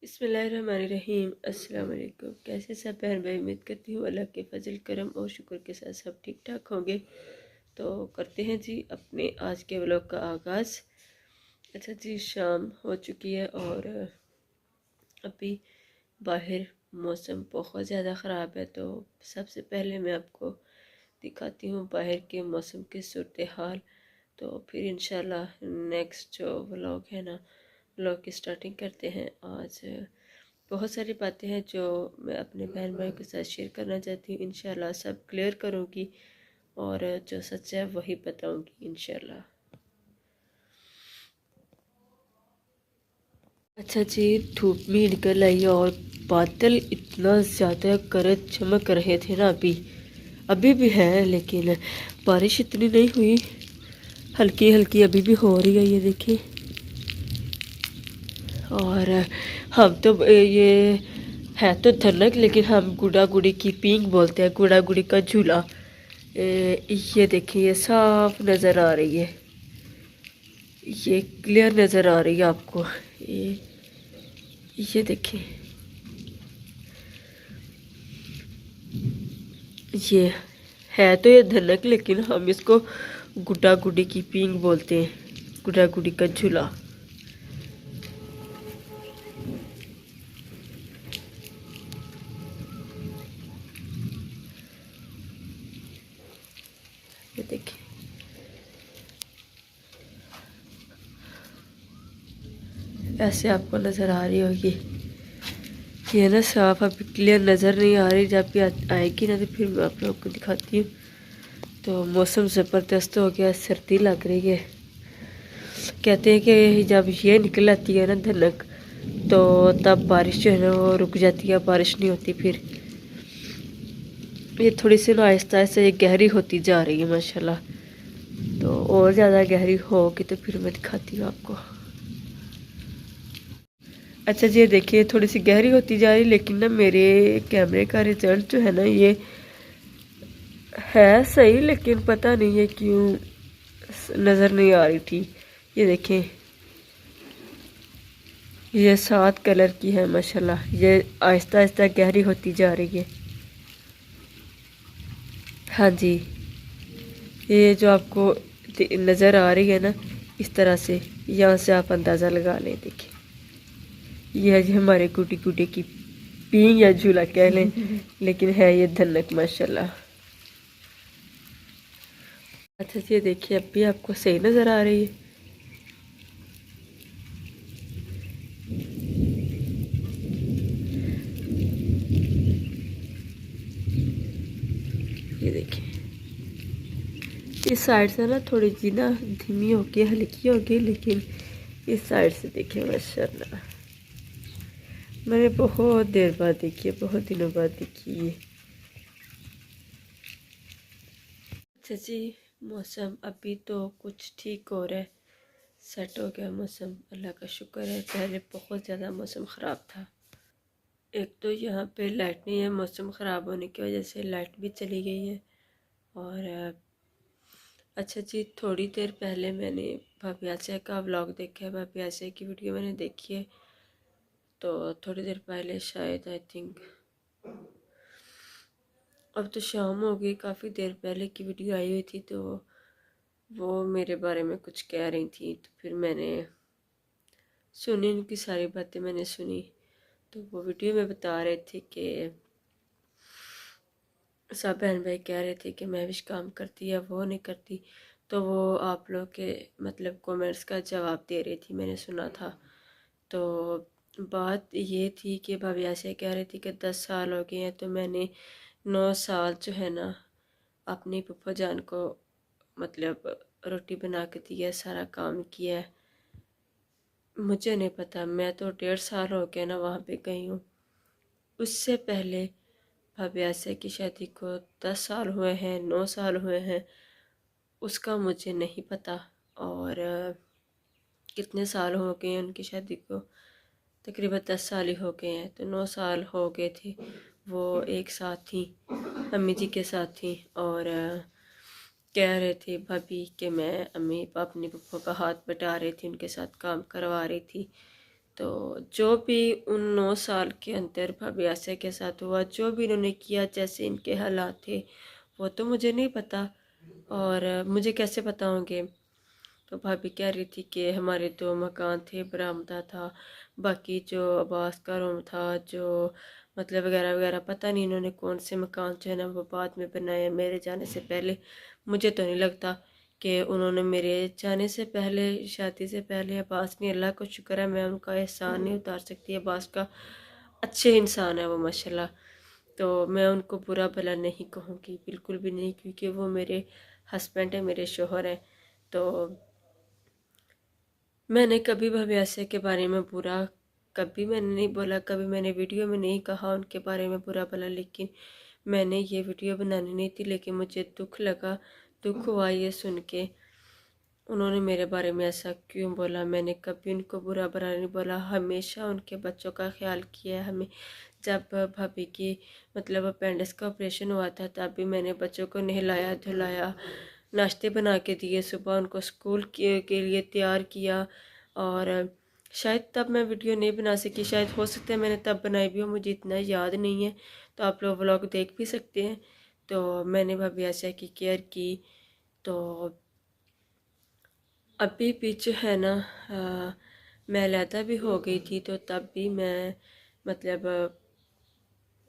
बिस्मिल्लाहिर्रहमानिर्रहीम। अस्सलाम वालेकुम। कैसे सब बहन भाई, उम्मीद करती हूँ अल्लाह के फजल करम और शुक्र के साथ सब ठीक ठाक होंगे। तो करते हैं जी अपने आज के व्लॉग का आगाज़। अच्छा जी, शाम हो चुकी है और अभी बाहर मौसम बहुत ज़्यादा ख़राब है। तो सबसे पहले मैं आपको दिखाती हूँ बाहर के मौसम की सूरत हाल। तो फिर इंशाल्लाह नेक्स्ट जो व्लॉग है ना, व्लॉग की स्टार्टिंग करते हैं। आज बहुत सारी बातें हैं जो मैं अपने बहन भाई के साथ शेयर करना चाहती हूँ। इंशाल्लाह सब क्लियर करूँगी और जो सच है वही बताऊँगी इंशाल्लाह। अच्छा जी, धूप भी निकल आई है और बादल इतना ज़्यादा गरज चमक रहे थे ना, अभी अभी भी है, लेकिन बारिश इतनी नहीं हुई। हल्की हल्की अभी भी हो रही है, ये देखिए। और हम तो ये है तो धनक, लेकिन हम गुड़ा गुड़ी की पींग बोलते हैं, गुड़ा गुड़ी का झूला। ये देखिए, ये साफ नज़र आ रही है, ये क्लियर नज़र आ रही है आपको। ये देखिए, ये है तो ये धनक, लेकिन हम इसको गुड्डा गुड़ी की पींग बोलते हैं, गुड्डा गुड़ी का झूला। ये देखिए, ऐसे आपको नज़र आ रही होगी। ये ना साफ अभी क्लियर नज़र नहीं आ रही, जब भी आएगी ना तो फिर मैं आप लोगों को दिखाती हूँ। तो मौसम ज़बरदस्त हो गया, सर्दी लग रही है। कहते हैं कि जब ये निकल आती है ना धनक, तो तब बारिश जो है ना वो रुक जाती है, बारिश नहीं होती फिर। ये थोड़ी सी ना आहिस्ता आहिस्ता ये गहरी होती जा रही है माशाल्लाह। तो और ज़्यादा गहरी होगी तो फिर मैं दिखाती हूँ आपको। अच्छा जी, ये देखिए थोड़ी सी गहरी होती जा रही, लेकिन ना मेरे कैमरे का रिजल्ट जो है ना, ये है सही, लेकिन पता नहीं है क्यों नज़र नहीं आ रही थी। ये देखें, ये 7 कलर की है माशाल्लाह। ये आहिस्ता आहिस्ता गहरी होती जा रही है। हाँ जी, ये जो आपको नज़र आ रही है ना, इस तरह से, यहाँ से आप अंदाज़ा लगा लें। देखिए, ये है जी हमारे गुटी गुटी की पींग या झूला कह लें, लेकिन है ये धनक माशाल्लाह। अच्छा जी, ये देखिए अब भी आपको सही नज़र आ रही है। ये देखिए, इस साइड से ना थोड़ी सी ना धीमी होगी, हल्की होगी, लेकिन इस साइड से देखिए माशाल्लाह, मैंने बहुत देर बाद देखी है, बहुत दिनों बाद देखी है। अच्छा जी, मौसम अभी तो कुछ ठीक हो रहा है, सेट हो गया मौसम, अल्लाह का शुक्र है। पहले बहुत ज़्यादा मौसम ख़राब था। एक तो यहाँ पे लाइट नहीं है, मौसम ख़राब होने की वजह से लाइट भी चली गई है। और अच्छा जी, थोड़ी देर पहले मैंने भाभी आसिया का व्लॉग देखा है, भाभी आसिया की वीडियो मैंने देखी है। तो थोड़ी देर पहले शायद, आई थिंक अब तो शाम हो गई, काफ़ी देर पहले की वीडियो आई हुई थी। तो वो मेरे बारे में कुछ कह रही थी, तो फिर मैंने सुनी, उनकी सारी बातें मैंने सुनी। तो वो वीडियो में बता रहे थे कि सब बहन भाई कह रहे थे कि मैं विश काम करती है, वो नहीं करती। तो वो आप लोग के मतलब कमेंट्स का जवाब दे रही थी, मैंने सुना था। तो बात ये थी कि भाभी ऐसे कह रही थी कि 10 साल हो गए हैं, तो मैंने 9 साल जो है ना अपनी पप्पा जान को मतलब रोटी बना के दी है, सारा काम किया है। मुझे नहीं पता, मैं तो 1.5 साल हो गया ना वहाँ पे गई हूँ। उससे पहले भाभी आसिया की शादी को 10 साल हुए हैं, 9 साल हुए हैं, उसका मुझे नहीं पता। और कितने साल हो गए हैं उनकी शादी को, तकरीबन 10 साल ही हो गए हैं। तो 9 साल हो गए थे वो एक साथ थी, अम्मी जी के साथ थी। और कह रहे थे भाभी कि मैं अम्मी अपनी पप्पो का हाथ बटा रही थी, उनके साथ काम करवा रही थी। तो जो भी उन 9 साल के अंदर भाभी आसिया के साथ हुआ, जो भी इन्होंने किया, जैसे इनके हालात थे, वो तो मुझे नहीं पता और मुझे कैसे पता होंगे। तो भाभी कह रही थी कि हमारे 2 मकान थे, बरामदा था, बाकी जो अब्बास का रूम था, जो मतलब वगैरह वगैरह, पता नहीं इन्होंने कौन से मकान जो है ना वो बाद में बनाए मेरे जाने से पहले। मुझे तो नहीं लगता कि उन्होंने मेरे जाने से पहले, शादी से पहले, अब्बास ने, अल्लाह को शुक्र है, मैं उनका एहसान नहीं उतार सकती, अब्बास का अच्छे इंसान है वो माशाल्लाह। तो मैं उनको बुरा भला नहीं कहूँगी, बिल्कुल भी नहीं, क्योंकि वो मेरे हस्बैंड है, मेरे शोहर हैं। तो मैंने कभी भाभी आसिया के बारे में बुरा कभी मैंने नहीं बोला, कभी मैंने वीडियो में नहीं कहा उनके बारे में बुरा भला, लेकिन मैंने ये वीडियो बनानी नहीं थी, लेकिन मुझे दुख लगा, दुख हुआ ये सुन के उन्होंने मेरे बारे में ऐसा क्यों बोला। मैंने कभी उनको बुरा भला नहीं बोला, हमेशा उनके बच्चों का ख्याल किया है हमें। जब भाभी की मतलब अपेंडिक्स का ऑपरेशन हुआ था, तब भी मैंने बच्चों को नहलाया धुलाया, नाश्ते बना के दिए, सुबह उनको स्कूल के लिए तैयार किया। और शायद तब मैं वीडियो नहीं बना सकी, शायद हो सकता है मैंने तब बनाई भी हो, मुझे इतना याद नहीं है, तो आप लोग व्लॉग देख भी सकते हैं। तो मैंने भाभी आसिया की केयर की। तो अभी भी जो है ना, मैं अलहदा भी हो गई थी, तो तब भी मैं मतलब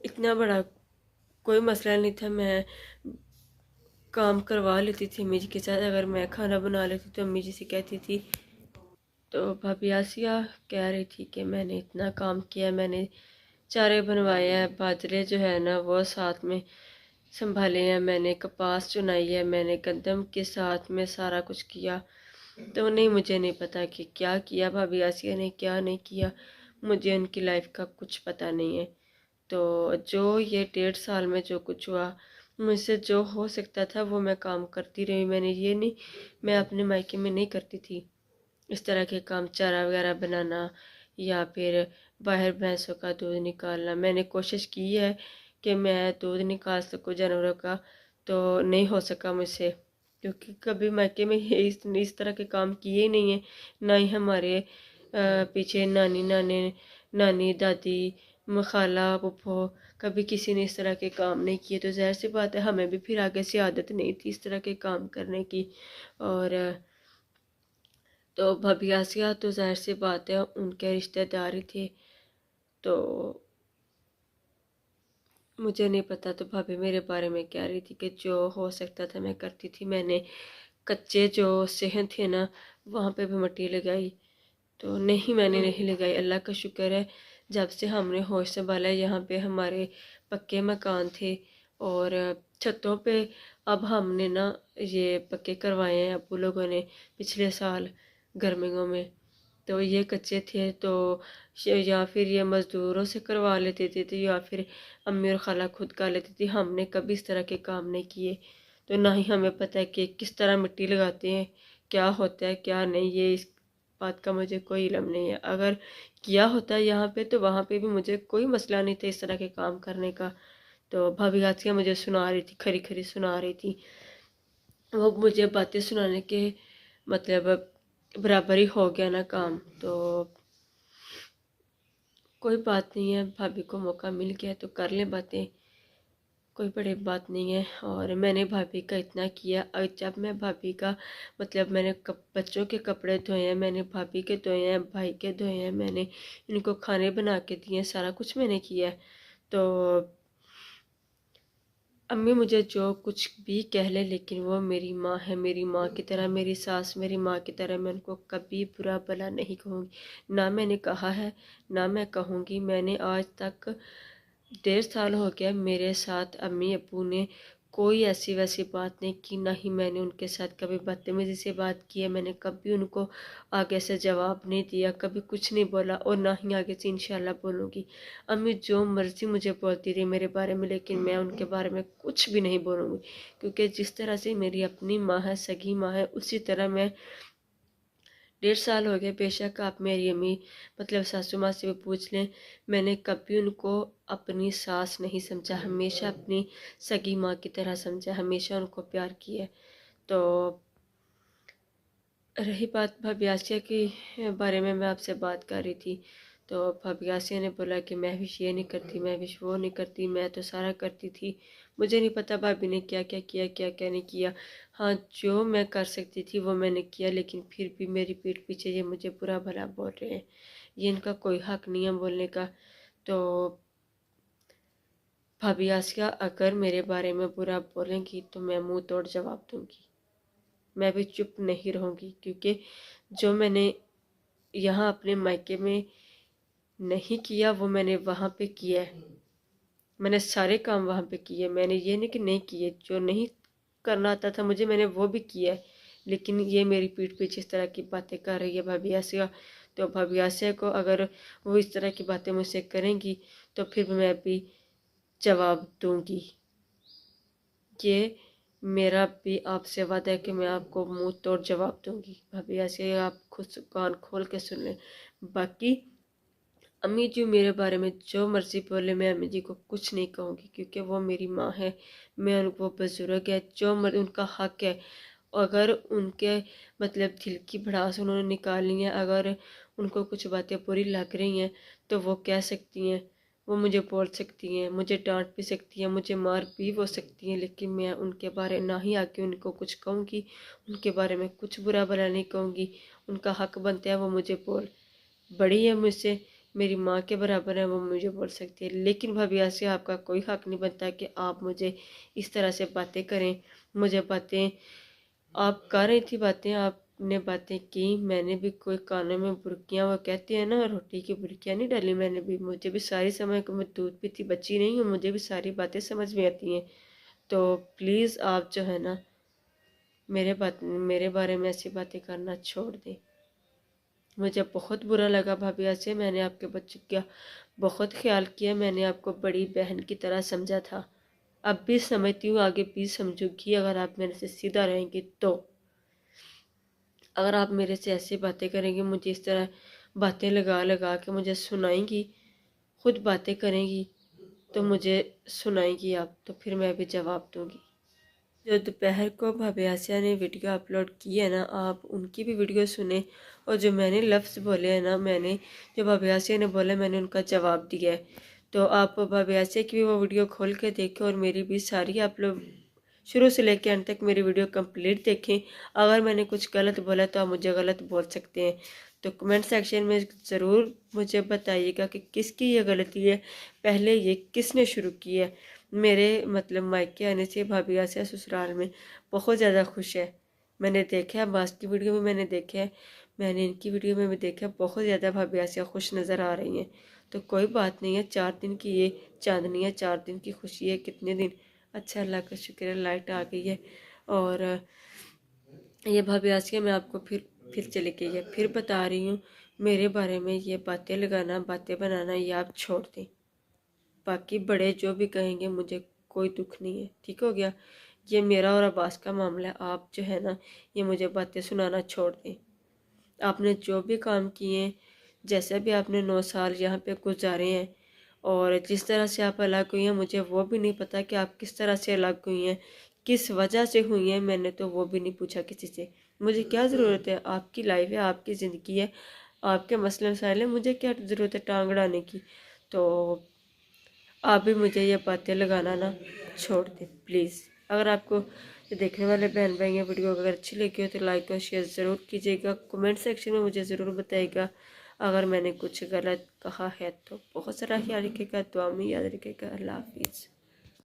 इतना बड़ा कोई मसला नहीं था, मैं काम करवा लेती थी अम्मी जी के साथ। अगर मैं खाना बना लेती तो अम्मी जी से कहती थी। तो भाभी आसिया कह रही थी कि मैंने इतना काम किया, मैंने चारे बनवाए हैं, बाजरे जो है ना वो साथ में संभाले हैं, मैंने कपास चुनाई है, मैंने गंदम के साथ में सारा कुछ किया। तो नहीं, मुझे नहीं पता कि क्या किया भाभी आसिया ने, क्या नहीं किया, मुझे उनकी लाइफ का कुछ पता नहीं है। तो जो ये 1.5 साल में जो कुछ हुआ, मुझसे जो हो सकता था वो मैं काम करती रही। मैंने ये नहीं, मैं अपने मायके में नहीं करती थी इस तरह के काम, चारा वगैरह बनाना या फिर बाहर भैंसों का दूध निकालना। मैंने कोशिश की है कि मैं दूध निकाल सकूं जानवरों का, तो नहीं हो सका मुझसे, क्योंकि कभी मायके में ये इस तरह के काम किए ही नहीं है। ना ही हमारे पीछे नानी नाने नानी दादी खाला फूफो, कभी किसी ने इस तरह के काम नहीं किए, तो ज़ाहिर सी बात है हमें भी फिर आगे से आदत नहीं थी इस तरह के काम करने की। और तो भाभी आसिया तो ज़ाहिर सी बात है उनके रिश्तेदार ही थे, तो मुझे नहीं पता। तो भाभी मेरे बारे में कह रही थी कि जो हो सकता था मैं करती थी। मैंने कच्चे जो सेहन थे ना, वहाँ पे भी मिट्टी लगाई, तो नहीं, मैंने नहीं लगाई। अल्लाह का शुक्र है, जब से हमने होश संभाला है, यहाँ पे हमारे पक्के मकान थे और छतों पे अब हमने ना ये पक्के करवाए हैं अब्बू लोगों ने पिछले साल गर्मियों में। तो ये कच्चे थे, तो या फिर ये मज़दूरों से करवा लेते थे, तो या फिर अम्मी और खाला खुद कर लेती थी। हमने कभी इस तरह के काम नहीं किए, तो ना ही हमें पता है कि किस तरह मिट्टी लगाते हैं, क्या होता है क्या नहीं, ये इस बात का मुझे कोई इल्म नहीं है। अगर किया होता है यहाँ पे, तो वहाँ पे भी मुझे कोई मसला नहीं था इस तरह के काम करने का। तो भाभी आसिया मुझे सुना रही थी, खरी खरी सुना रही थी, वो मुझे बातें सुनाने के मतलब बराबर ही हो गया ना काम। तो कोई बात नहीं है, भाभी को मौका मिल गया तो कर ले बातें, कोई बड़ी बात नहीं है। और मैंने भाभी का इतना किया, और जब मैं भाभी का मतलब मैंने बच्चों के कपड़े धोए हैं, मैंने भाभी के धोए हैं, भाई के धोए हैं, मैंने इनको खाने बना के दिए हैं, सारा कुछ मैंने किया है। तो अम्मी मुझे जो कुछ भी कह ले, लेकिन वो मेरी माँ है, मेरी माँ की तरह, मेरी सास मेरी माँ की तरह, मैं उनको कभी बुरा भला नहीं कहूँगी। ना मैंने कहा है, ना मैं कहूँगी। मैंने आज तक 1.5 साल हो गया मेरे साथ अम्मी अब्बू ने कोई ऐसी वैसी बात नहीं की, ना ही मैंने उनके साथ कभी बदतमीज़ी से बात की है। मैंने कभी उनको आगे से जवाब नहीं दिया, कभी कुछ नहीं बोला, और ना ही आगे से इंशाल्लाह बोलूँगी। अम्मी जो मर्ज़ी मुझे बोलती रही मेरे बारे में, लेकिन मैं उनके बारे में कुछ भी नहीं बोलूँगी, क्योंकि जिस तरह से मेरी अपनी माँ है, सगी माँ है, उसी तरह मैं 1.5 साल हो गए। बेशक आप मेरी अम्मी मतलब सासू माँ से भी पूछ लें, मैंने कभी उनको अपनी सास नहीं समझा, हमेशा अपनी सगी माँ की तरह समझा, हमेशा उनको प्यार किया। तो रही बात भाभी आसिया के बारे में, मैं आपसे बात कर रही थी तो भाभी आसिया ने बोला कि महविश ये नहीं करती, महविश वो नहीं करती, मैं तो सारा करती थी। मुझे नहीं पता भाभी ने क्या क्या किया, क्या क्या नहीं किया। हाँ, जो मैं कर सकती थी वो मैंने किया, लेकिन फिर भी मेरी पीठ पीछे ये मुझे बुरा भला बोल रहे हैं। ये इनका कोई हक नहीं है बोलने का। तो भाभी आसिया अगर मेरे बारे में बुरा बोलेंगी तो मैं मुंह तोड़ जवाब दूंगी। मैं भी चुप नहीं रहूंगी, क्योंकि जो मैंने यहाँ अपने मायके में नहीं किया वो मैंने वहाँ पे किया है। मैंने सारे काम वहाँ पे किए, मैंने ये नहीं कि नहीं किए। जो नहीं करना आता था मुझे, मैंने वो भी किया है। लेकिन ये मेरी पीठ पीछे इस तरह की बातें कर रही है भाभी आसिया। तो भाभी आसिया को अगर वो इस तरह की बातें मुझसे करेंगी तो फिर मैं भी जवाब दूंगी। ये मेरा भी आपसे वादा है कि मैं आपको मुंह तोड़ जवाब दूंगी। भाभी ऐसे आप खुद कान खोल के सुन लें। बाकी अम्मी जी मेरे बारे में जो मर्जी बोले, मैं अम्मी जी को कुछ नहीं कहूँगी, क्योंकि वो मेरी माँ है। मैं उनको बुजुर्ग है, जो उनका हक है। अगर उनके मतलब दिल की भड़ास उन्होंने निकालनी है, अगर उनको कुछ बातें बुरी लग रही हैं तो वो कह सकती हैं। वो मुझे बोल सकती हैं, मुझे डांट भी सकती हैं, मुझे मार भी वो सकती हैं, लेकिन मैं उनके बारे ना ही आके उनको कुछ कहूँगी, उनके बारे में कुछ बुरा भला नहीं कहूँगी। उनका हक बनता है वो मुझे बोल, बड़ी है मुझसे, मेरी माँ के बराबर है, वो मुझे बोल सकती है। लेकिन भाभी ऐसे आपका कोई हक नहीं बनता कि आप मुझे इस तरह से बातें करें। मुझे बातें आप कर रही थी, बातें आपने बातें की, मैंने भी कोई कानों में बुर्कियाँ, वो कहते हैं ना रोटी की बुर्कियाँ नहीं डाली मैंने भी। मुझे भी सारी समय को मैं दूध पीती बच्ची नहीं हूँ, मुझे भी सारी बातें समझ में आती हैं। तो प्लीज़ आप जो है ना मेरे बारे में ऐसी बातें करना छोड़ दें। मुझे बहुत बुरा लगा भाभी ऐसे, मैंने आपके बच्चे का बहुत ख्याल किया, मैंने आपको बड़ी बहन की तरह समझा था। अब भी समझती हूँ, आगे भी समझूंगी अगर आप मेरे से सीधा रहेंगे तो। अगर आप मेरे से ऐसी बातें करेंगी, मुझे इस तरह बातें लगा लगा के मुझे सुनाएंगी, खुद बातें करेंगी तो मुझे सुनाएंगी आप, तो फिर मैं भी जवाब दूंगी। जो दोपहर को भाभी आसिया ने वीडियो अपलोड की है ना, आप उनकी भी वीडियो सुने। और जो मैंने लफ्ज़ बोले हैं ना, मैंने जो भाभी आसिया ने बोला मैंने उनका जवाब दिया है। तो आप भाभी आसिया की भी वो वीडियो खोल के देखें, और मेरी भी सारी आप लोग शुरू से लेकर अंत तक मेरी वीडियो कंप्लीट देखें। अगर मैंने कुछ गलत बोला तो आप मुझे गलत बोल सकते हैं। तो कमेंट सेक्शन में ज़रूर मुझे बताइएगा कि किसकी ये गलती है, पहले ये किसने शुरू की है। मेरे मतलब मायके आने से भाभी आसिया ससुराल में बहुत ज़्यादा खुश है। मैंने देखा है, अब्बास की वीडियो में मैंने देखा है, मैंने इनकी वीडियो में भी देखा है, बहुत ज़्यादा भाभी आसिया खुश नज़र आ रही हैं। तो कोई बात नहीं है, 4 दिन की ये चांदनी है, 4 दिन की खुशी है, कितने दिन। अच्छा, अल्लाह का शुक्र है लाइट आ गई है। और ये भाभी आसिया मैं आपको फिर चली गई है, फिर बता रही हूँ, मेरे बारे में ये बातें लगाना, बातें बनाना ये आप छोड़ दें। बाकी बड़े जो भी कहेंगे मुझे कोई दुख नहीं है, ठीक हो गया। ये मेरा और अब्बास का मामला है, आप जो है ना ये मुझे बातें सुनाना छोड़ दें। आपने जो भी काम किए हैं, जैसे भी आपने 9 साल यहाँ पे गुजारे हैं, और जिस तरह से आप अलग हुई हैं, मुझे वो भी नहीं पता कि आप किस तरह से अलग हुई हैं, किस वजह से हुई हैं। मैंने तो वो भी नहीं पूछा किसी से। मुझे क्या ज़रूरत है, आपकी लाइफ है, आपकी ज़िंदगी है, आपके मसले मसाइल हैं, मुझे क्या ज़रूरत है टांग अड़ाने की। तो आप भी मुझे ये बातें लगाना ना छोड़ दें प्लीज़। अगर आपको ये देखने वाले बहन भाई ये वीडियो अगर अच्छी लगी हो तो लाइक और शेयर ज़रूर कीजिएगा। कमेंट सेक्शन में मुझे ज़रूर बताइएगा अगर मैंने कुछ गलत कहा है तो। बहुत सारा ख्याल रखिएगा, दुआ में याद रखिएगा। अल्लाह हाफिज़।